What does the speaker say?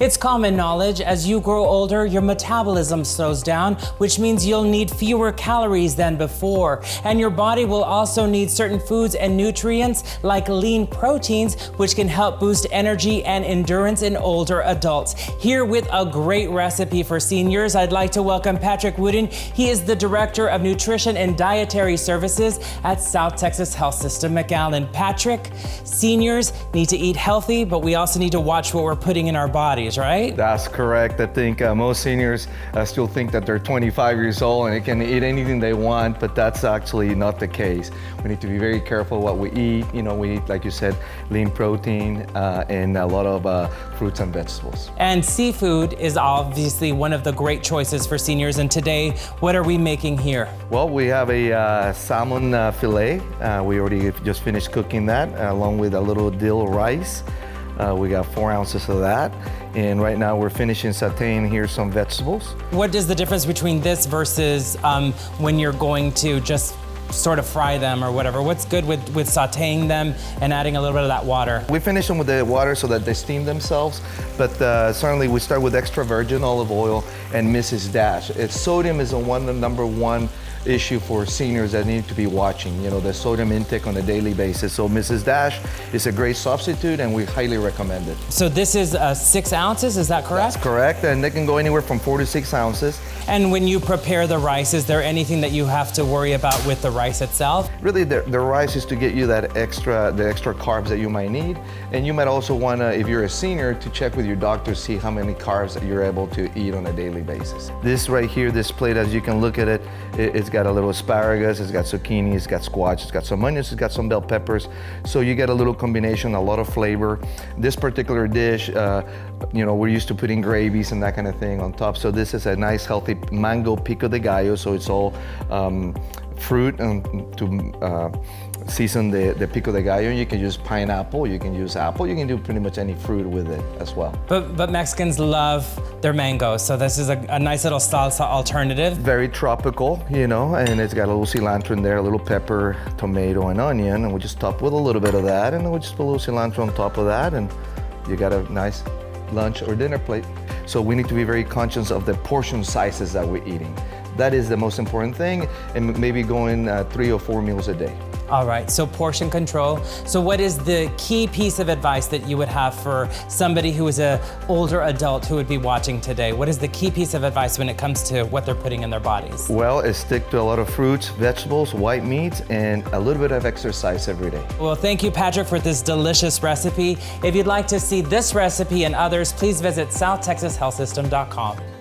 It's common knowledge, as you grow older, your metabolism slows down, which means you'll need fewer calories than before. And your body will also need certain foods and nutrients like lean proteins, which can help boost energy and endurance in older adults. Here with a great recipe for seniors, I'd like to welcome Patrick Woodin. He is the Director of Nutrition and Dietary Services at South Texas Health System McAllen. Patrick, seniors need to eat healthy, but we also need to watch what we're putting in our bodies, right? That's correct. I think most seniors still think that they're 25 years old and they can eat anything they want, but that's actually not the case. We need to be very careful what we eat. You know, we eat, like you said, lean protein and a lot of fruits and vegetables. And seafood is obviously one of the great choices for seniors. And today, what are we making here? Well, we have a salmon fillet. We already just finished cooking that along with a little dill rice. We got 4 ounces of that. And right now we're finishing sauteing here some vegetables. What is the difference between this versus when you're going to just sort of fry them or whatever? What's good with sauteing them and adding a little bit of that water? We finish them with the water so that they steam themselves, but certainly we start with extra virgin olive oil and Mrs. Dash. Sodium is the number one issue for seniors that need to be watching, you know, the sodium intake on a daily basis. So Mrs. Dash is a great substitute and we highly recommend it. So this is 6 ounces, is that correct? That's correct, and they can go anywhere from 4 to 6 ounces. And when you prepare the rice, is there anything that you have to worry about with the rice itself? Really, the rice is to get you the extra carbs that you might need. And you might also want to, if you're a senior, to check with your doctor, see how many carbs that you're able to eat on a daily basis. This right here, this plate, as you can look at it, it's got a little asparagus, it's got zucchini, it's got squash, it's got some onions, it's got some bell peppers. So you get a little combination, a lot of flavor. This particular dish, you know, we're used to putting gravies and that kind of thing on top. So this is a nice, healthy mango pico de gallo. So it's all fruit and to season the pico de gallo. You can use pineapple, you can use apple, you can do pretty much any fruit with it as well. But Mexicans love their mangoes, so this is a nice little salsa alternative. Very tropical, you know, and it's got a little cilantro in there, a little pepper, tomato, and onion, and we just top with a little bit of that, and then we just put a little cilantro on top of that, and you got a nice lunch or dinner plate. So we need to be very conscious of the portion sizes that we're eating. That is the most important thing, and maybe going 3 or 4 meals a day. All right, so portion control. So what is the key piece of advice that you would have for somebody who is an older adult who would be watching today? What is the key piece of advice when it comes to what they're putting in their bodies? Well, is stick to a lot of fruits, vegetables, white meats, and a little bit of exercise every day. Well, thank you, Patrick, for this delicious recipe. If you'd like to see this recipe and others, please visit southtexashealthsystem.com.